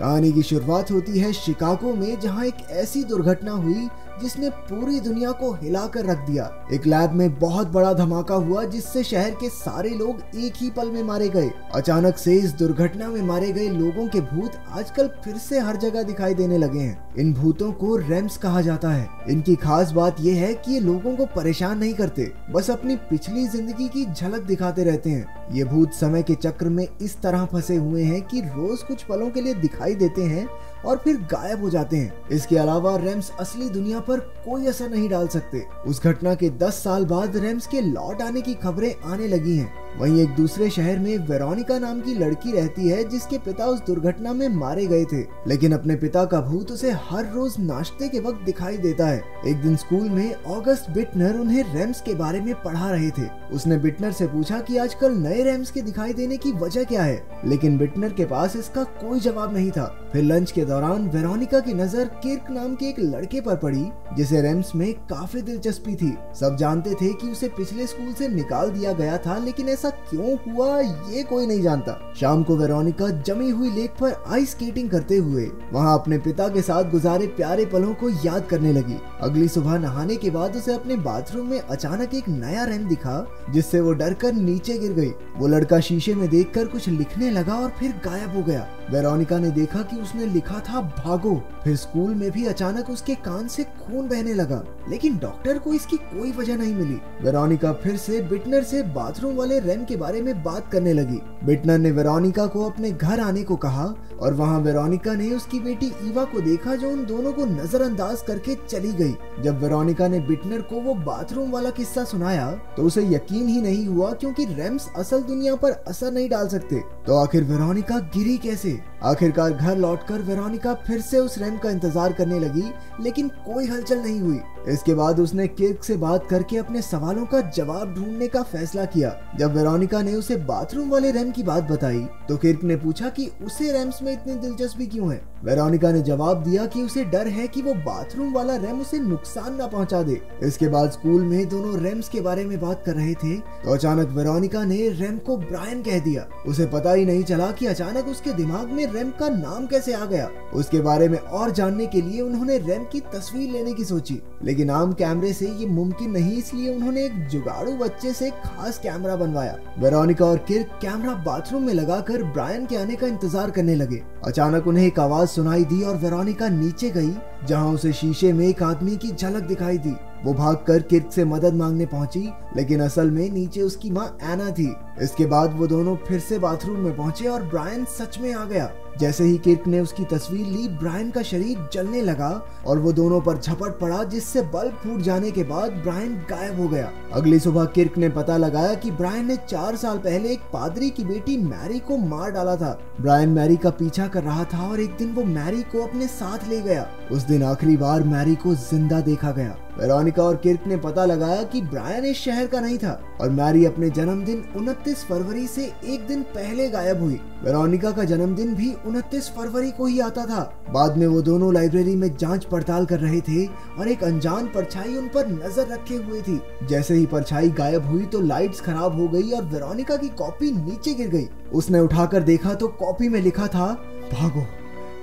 कहानी की शुरुआत होती है शिकागो में, जहां एक ऐसी दुर्घटना हुई जिसने पूरी दुनिया को हिलाकर रख दिया। एक लैब में बहुत बड़ा धमाका हुआ जिससे शहर के सारे लोग एक ही पल में मारे गए। अचानक से इस दुर्घटना में मारे गए लोगों के भूत आजकल फिर से हर जगह दिखाई देने लगे हैं। इन भूतों को रैम्स कहा जाता है। इनकी खास बात यह है कि ये लोगों को परेशान नहीं करते, बस अपनी पिछली जिंदगी की झलक दिखाते रहते हैं। ये भूत समय के चक्र में इस तरह फंसे हुए हैं कि रोज कुछ पलों के लिए दिखाई देते हैं और फिर गायब हो जाते हैं। इसके अलावा रैम्स असली दुनिया पर कोई असर नहीं डाल सकते। उस घटना के 10 साल बाद रैम्स के लौट आने की खबरें आने लगी हैं। वहीं एक दूसरे शहर में वेरोनिका नाम की लड़की रहती है जिसके पिता उस दुर्घटना में मारे गए थे, लेकिन अपने पिता का भूत उसे हर रोज नाश्ते के वक्त दिखाई देता है। एक दिन स्कूल में ऑगस्ट बिटनर उन्हें रैम्स के बारे में पढ़ा रहे थे। उसने बिटनर से पूछा कि आजकल नए रैम्स के दिखाई देने की वजह क्या है, लेकिन बिटनर के पास इसका कोई जवाब नहीं था। फिर लंच के दौरान वेरोनिका की नजर किर्क नाम के एक लड़के पर पड़ी जिसे रैम्स में काफी दिलचस्पी थी। सब जानते थे कि उसे पिछले स्कूल से निकाल दिया गया था, लेकिन ऐसा क्यों हुआ ये कोई नहीं जानता। शाम को वेरोनिका जमी हुई लेक पर आइस स्केटिंग करते हुए वहां अपने पिता के साथ गुजारे प्यारे पलों को याद करने लगी। अगली सुबह नहाने के बाद उसे अपने बाथरूम में अचानक एक नया रैम दिखा जिससे वो डरकर नीचे गिर गई। वो लड़का शीशे में देखकर कुछ लिखने लगा और फिर गायब हो गया। वेरोनिका ने देखा कि उसने लिखा था भागो। फिर स्कूल में भी अचानक उसके कान से खून बहने लगा, लेकिन डॉक्टर को इसकी कोई वजह नहीं मिली। वेरोनिका फिर से बिटनर से बाथरूम वाले रैम के बारे में बात करने लगी। बिटनर ने वेरोनिका को अपने घर आने को कहा और वहां वेरोनिका ने उसकी बेटी ईवा को देखा जो उन दोनों को नजरअंदाज करके चली गई। जब वेरोनिका ने बिटनर को वो बाथरूम वाला किस्सा सुनाया तो उसे यकीन ही नहीं हुआ, क्योंकि रैम्स असल दुनिया पर असर नहीं डाल सकते। तो आखिर वेरोनिका गिरी कैसे? आखिरकार घर लौटकर वेरोनिका फिर से उस रैम का इंतजार करने लगी, लेकिन कोई हलचल नहीं हुई। इसके बाद उसने किर्क से बात करके अपने सवालों का जवाब ढूंढने का फैसला किया। जब वेरोनिका ने उसे बाथरूम वाले रैम की बात बताई तो किर्क ने पूछा कि उसे रैम्स में इतनी दिलचस्पी क्यों है। वेरोनिका ने जवाब दिया कि उसे डर है कि वो बाथरूम वाला रैम उसे नुकसान न पहुंचा दे। इसके बाद स्कूल में दोनों रैम्स के बारे में बात कर रहे थे तो अचानक वेरोनिका ने रैम को ब्रायन कह दिया। उसे पता ही नहीं चला कि अचानक उसके दिमाग में रैम का नाम कैसे आ गया। उसके बारे में और जानने के लिए उन्होंने रैम की तस्वीर लेने की सोची, लेकिन आम कैमरे से ये मुमकिन नहीं, इसलिए उन्होंने एक जुगाड़ू बच्चे से खास कैमरा बनवाया। वेरोनिका और किर्क कैमरा बाथरूम में लगाकर ब्रायन के आने का इंतजार करने लगे। अचानक उन्हें एक आवाज सुनाई दी और वेरोनिका नीचे गई, जहां उसे शीशे में एक आदमी की झलक दिखाई दी। वो भागकर किर्क से मदद मांगने पहुंची, लेकिन असल में नीचे उसकी माँ एना थी। इसके बाद वो दोनों फिर से बाथरूम में पहुंचे और ब्रायन सच में आ गया। जैसे ही किर्क ने उसकी तस्वीर ली, ब्रायन का शरीर जलने लगा और वो दोनों पर झपट पड़ा, जिससे बल्ब फूट जाने के बाद ब्रायन गायब हो गया। अगली सुबह किर्क ने पता लगाया कि ब्रायन ने 4 साल पहले एक पादरी की बेटी मैरी को मार डाला था। ब्रायन मैरी का पीछा कर रहा था और एक दिन वो मैरी को अपने साथ ले गया। उस दिन आखिरी बार मैरी को जिंदा देखा गया। वेरोनिका और किर्क ने पता लगाया कि ब्रायन इस शहर का नहीं था और मैरी अपने जन्मदिन 29 फरवरी से एक दिन पहले गायब हुई। वेरोनिका का जन्मदिन भी 29 फरवरी को ही आता था। बाद में वो दोनों लाइब्रेरी में जांच पड़ताल कर रहे थे और एक अनजान परछाई उन पर नजर रखे हुए थी। जैसे ही परछाई गायब हुई तो लाइट्स खराब हो गई और वेरोनिका की कॉपी नीचे गिर गई। उसने उठाकर देखा तो कॉपी में लिखा था भागो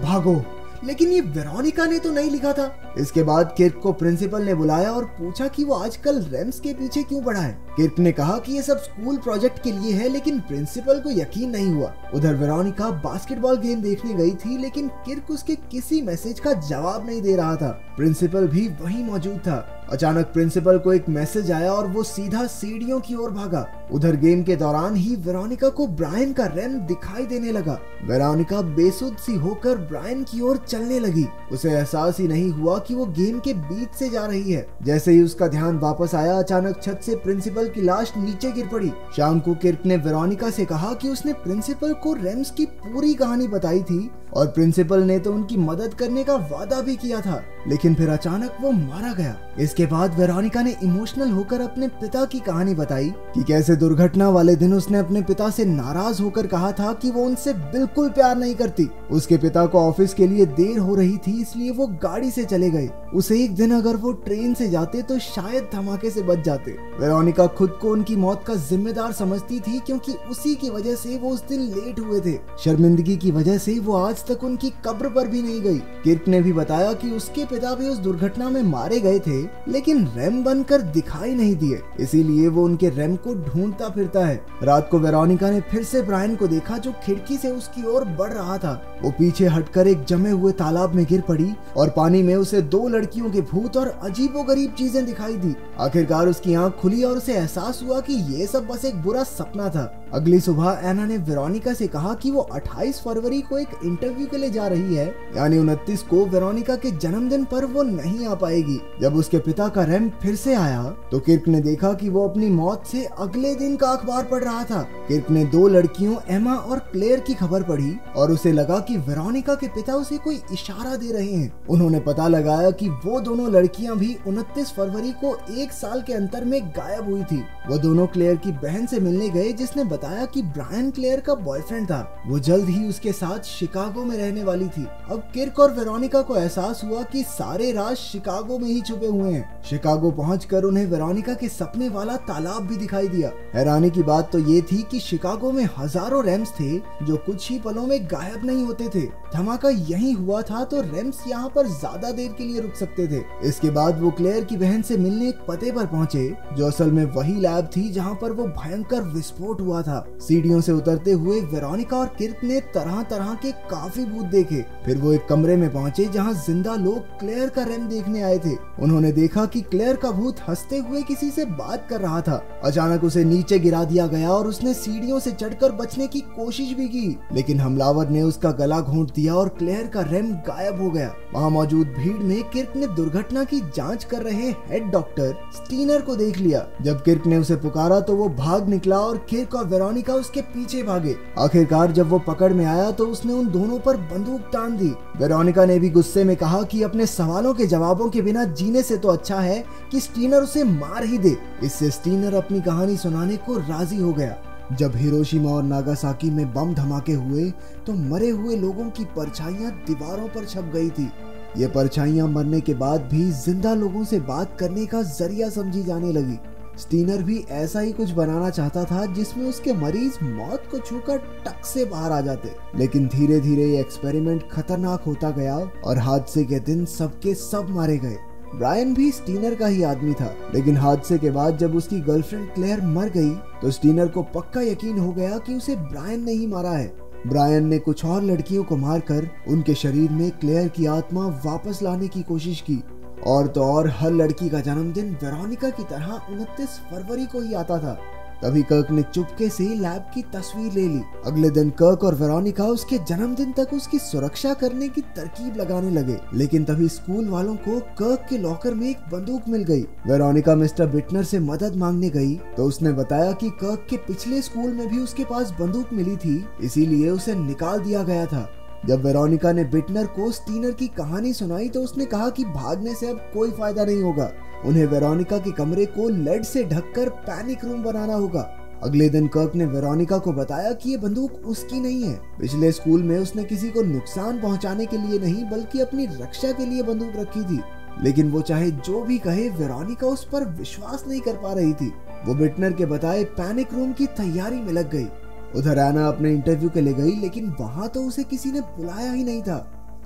भागो, लेकिन ये वेरोनिका ने तो नहीं लिखा था। इसके बाद किर्क को प्रिंसिपल ने बुलाया और पूछा कि वो आजकल रैम्स के पीछे क्यों पड़ा है। किर्क ने कहा कि ये सब स्कूल प्रोजेक्ट के लिए है, लेकिन प्रिंसिपल को यकीन नहीं हुआ। उधर वेरोनिका बास्केटबॉल गेम देखने गई थी, लेकिन किर्क उसके किसी मैसेज का जवाब नहीं दे रहा था। प्रिंसिपल भी वहीं मौजूद था। अचानक प्रिंसिपल को एक मैसेज आया और वो सीधा सीढ़ियों की ओर भागा। उधर गेम के दौरान ही वेरोनिका को ब्रायन का रैम दिखाई देने लगा। वेरोनिका बेसुध सी होकर ब्रायन की ओर चलने लगी। उसे एहसास ही नहीं हुआ कि वो गेम के बीच से जा रही है। जैसे ही उसका ध्यान वापस आया, अचानक छत से प्रिंसिपल की लाश नीचे गिर पड़ी। शाम को किर्क ने वेरोनिका से कहा कि उसने प्रिंसिपल को रैम्स की पूरी कहानी बताई थी और प्रिंसिपल ने तो उनकी मदद करने का वादा भी किया था, लेकिन फिर अचानक वो मारा गया। इस इसके बाद वेरोनिका ने इमोशनल होकर अपने पिता की कहानी बताई कि कैसे दुर्घटना वाले दिन उसने अपने पिता से नाराज होकर कहा था कि वो उनसे बिल्कुल प्यार नहीं करती। उसके पिता को ऑफिस के लिए देर हो रही थी, इसलिए वो गाड़ी से चले गए। उसे एक दिन अगर वो ट्रेन से जाते तो शायद धमाके से बच जाते। वेरोनिका खुद को उनकी मौत का जिम्मेदार समझती थी, क्योंकि उसी की वजह से वो उस दिन लेट हुए थे। शर्मिंदगी की वजह से वो आज तक उनकी कब्र पर भी नहीं गई। किर्क ने भी बताया कि उसके पिता भी उस दुर्घटना में मारे गए थे, लेकिन रैम बनकर दिखाई नहीं दिए, इसीलिए वो उनके रैम को ढूंढता फिरता है। रात को वेरोनिका ने फिर से ब्रायन को देखा, जो खिड़की से उसकी ओर बढ़ रहा था। वो पीछे हटकर एक जमे हुए तालाब में गिर पड़ी और पानी में उसे 2 लड़कियों के भूत और अजीबोगरीब चीजें दिखाई दी। आखिरकार उसकी आंख खुली और उसे एहसास हुआ कि ये सब बस एक बुरा सपना था। अगली सुबह एना ने वेरोनिका से कहा कि वो 28 फरवरी को एक इंटरव्यू के लिए जा रही है, यानी 29 को वेरोनिका के जन्मदिन पर वो नहीं आ पाएगी। जब उसके पिता का रैम फिर से आया तो किर्क ने देखा कि वो अपनी मौत से अगले दिन का अखबार पढ़ रहा था। किर्क ने 2 लड़कियों एमा और क्लेयर की खबर पढ़ी और उसे लगा कि वेरोनिका के पिता उसे कोई इशारा दे रहे हैं। उन्होंने पता लगाया कि वो दोनों लड़कियां भी 29 फरवरी को 1 साल के अंतर में गायब हुई थी। वो दोनों क्लेयर की बहन से मिलने गए, जिसने बताया कि ब्रायन क्लेयर का बॉयफ्रेंड था। वो जल्द ही उसके साथ शिकागो में रहने वाली थी। अब किर्क और वेरोनिका को एहसास हुआ कि सारे राज शिकागो में ही छुपे हुए हैं। शिकागो पहुंचकर उन्हें वेरोनिका के सपने वाला तालाब भी दिखाई दिया। हैरानी की बात तो ये थी कि शिकागो में हजारों रैम्स थे जो कुछ ही पलों में गायब नहीं होते थे। धमाका यहीं हुआ था तो रैम्स यहाँ पर ज्यादा देर के लिए रुक सकते थे। इसके बाद वो क्लेयर की बहन से मिलने एक पते पर पहुंचे, जो असल में वही लैब थी जहाँ पर वो भयंकर विस्फोट हुआ था। सीढ़ियों से उतरते हुए वेरोनिका और किर्क ने तरह तरह के काफी भूत देखे। फिर वो एक कमरे में पहुंचे जहाँ जिंदा लोग क्लेयर का रैम देखने आए थे। उन्होंने देखा कि क्लेयर का भूत हंसते हुए किसी से बात कर रहा था। अचानक उसे नीचे गिरा दिया गया और उसने सीढ़ियों से चढ़कर बचने की कोशिश भी की, लेकिन हमलावर ने उसका गला घोंट दिया और क्लेयर का रैम गायब हो गया। वहाँ मौजूद भीड़ में किर्क ने दुर्घटना की जांच कर रहे हेड डॉक्टर स्टीनर को देख लिया। जब किर्क ने उसे पुकारा तो वो भाग निकला और किर्क और वेरोनिका उसके पीछे भागे। आखिरकार जब वो पकड़ में आया तो उसने उन दोनों पर बंदूक तान दी। वेरोनिका ने भी गुस्से में कहा कि अपने सवालों के जवाबों के बिना जीने से तो अच्छा है कि स्टीनर उसे मार ही दे। इससे स्टीनर अपनी कहानी सुनाने को राजी हो गया। जब हिरोशिमा और नागासाकी में बम धमाके हुए तो मरे हुए लोगों की परछाइयां दीवारों पर छप गई थी। ये परछाइयां मरने के बाद भी जिंदा लोगों से बात करने का जरिया समझी जाने लगी। स्टीनर भी ऐसा ही कुछ बनाना चाहता था जिसमें उसके मरीज मौत को छूकर टक से बाहर आ जाते, लेकिन धीरे धीरे ये एक्सपेरिमेंट खतरनाक होता गया और हादसे के दिन सबके सब मारे गए। ब्रायन भी स्टीनर का ही आदमी था, लेकिन हादसे के बाद जब उसकी गर्लफ्रेंड क्लेयर मर गई तो स्टीनर को पक्का यकीन हो गया कि उसे ब्रायन ने ही मारा है। ब्रायन ने कुछ और लड़कियों को मारकर उनके शरीर में क्लेयर की आत्मा वापस लाने की कोशिश की। और तो और हर लड़की का जन्मदिन वेरोनिका की तरह 29 फरवरी को ही आता था। तभी कर्क ने चुपके से लैब की तस्वीर ले ली। अगले दिन कर्क और वेरोनिका उसके जन्मदिन तक उसकी सुरक्षा करने की तरकीब लगाने लगे, लेकिन तभी स्कूल वालों को कर्क के लॉकर में एक बंदूक मिल गई। वेरोनिका मिस्टर बिटनर से मदद मांगने गई तो उसने बताया कि कर्क के पिछले स्कूल में भी उसके पास बंदूक मिली थी, इसीलिए उसे निकाल दिया गया था। जब वेरोनिका ने बिटनर को स्टीनर की कहानी सुनाई तो उसने कहा कि भागने से अब कोई फायदा नहीं होगा। उन्हें वेरोनिका के कमरे को लेड से ढककर पैनिक रूम बनाना होगा। अगले दिन कर्क ने वेरोनिका को बताया कि ये बंदूक उसकी नहीं है। पिछले स्कूल में उसने किसी को नुकसान पहुंचाने के लिए नहीं बल्कि अपनी रक्षा के लिए बंदूक रखी थी, लेकिन वो चाहे जो भी कहे वेरोनिका उस पर विश्वास नहीं कर पा रही थी। वो बिटनर के बताए पैनिक रूम की तैयारी में लग गई। उधर एना अपने इंटरव्यू के लिए गई, लेकिन वहां तो उसे किसी ने बुलाया ही नहीं था।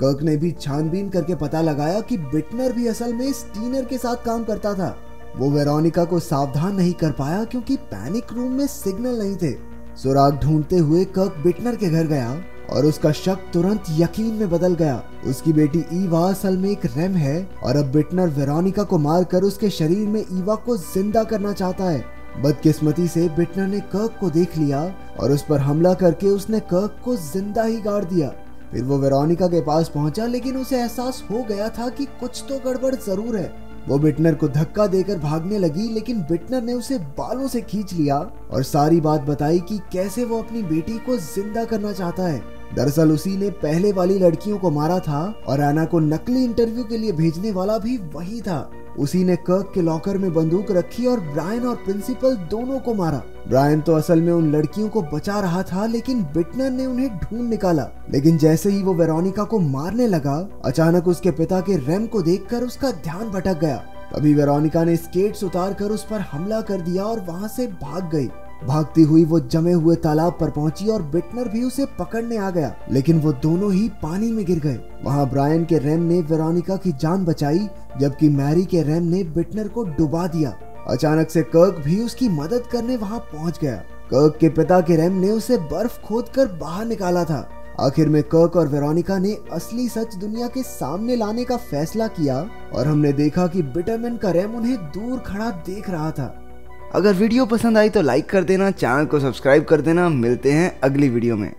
कर्क ने भी छानबीन करके पता लगाया कि बिटनर भी असल में स्टीनर के साथ काम करता था। वो वेरोनिका को सावधान नहीं कर पाया क्योंकि पैनिक रूम में सिग्नल नहीं थे। सुराग ढूंढते हुए कर्क बिटनर के घर गया और उसका शक तुरंत यकीन में बदल गया। उसकी बेटी ईवा असल में एक रैम है और अब बिटनर वेरोनिका को मारकर उसके शरीर में ईवा को जिंदा करना चाहता है। बदकिस्मती से बिटनर ने कर्क को देख लिया और उस पर हमला करके उसने कर्क को जिंदा ही गाड़ दिया। फिर वो वेरोनिका के पास पहुंचा, लेकिन उसे एहसास हो गया था कि कुछ तो गड़बड़ जरूर है। वो बिटनर को धक्का देकर भागने लगी, लेकिन बिटनर ने उसे बालों से खींच लिया और सारी बात बताई कि कैसे वो अपनी बेटी को जिंदा करना चाहता है। दरअसल उसी ने पहले वाली लड़कियों को मारा था और एना को नकली इंटरव्यू के लिए भेजने वाला भी वही था। उसी ने कर्क के लॉकर में बंदूक रखी और ब्रायन और प्रिंसिपल दोनों को मारा। ब्रायन तो असल में उन लड़कियों को बचा रहा था, लेकिन बिटनर ने उन्हें ढूंढ निकाला। लेकिन जैसे ही वो वेरोनिका को मारने लगा, अचानक उसके पिता के रेम को देखकर उसका ध्यान भटक गया। तभी वेरोनिका ने स्केट्स उतारकर उस पर हमला कर दिया और वहां से भाग गई। भागती हुई वो जमे हुए तालाब पर पहुंची और बिटनर भी उसे पकड़ने आ गया, लेकिन वो दोनों ही पानी में गिर गए। वहां ब्रायन के रेम ने वेरोनिका की जान बचाई, जबकि मैरी के रेम ने बिटनर को डुबा दिया। अचानक से कर्क भी उसकी मदद करने वहां पहुंच गया। कर्क के पिता के रेम ने उसे बर्फ खोदकर बाहर निकाला था। आखिर में कर्क और वेरोनिका ने असली सच दुनिया के सामने लाने का फैसला किया और हमने देखा कि बिटरमैन का रेम उन्हें दूर खड़ा देख रहा था। अगर वीडियो पसंद आई तो लाइक कर देना, चैनल को सब्सक्राइब कर देना। मिलते हैं अगली वीडियो में।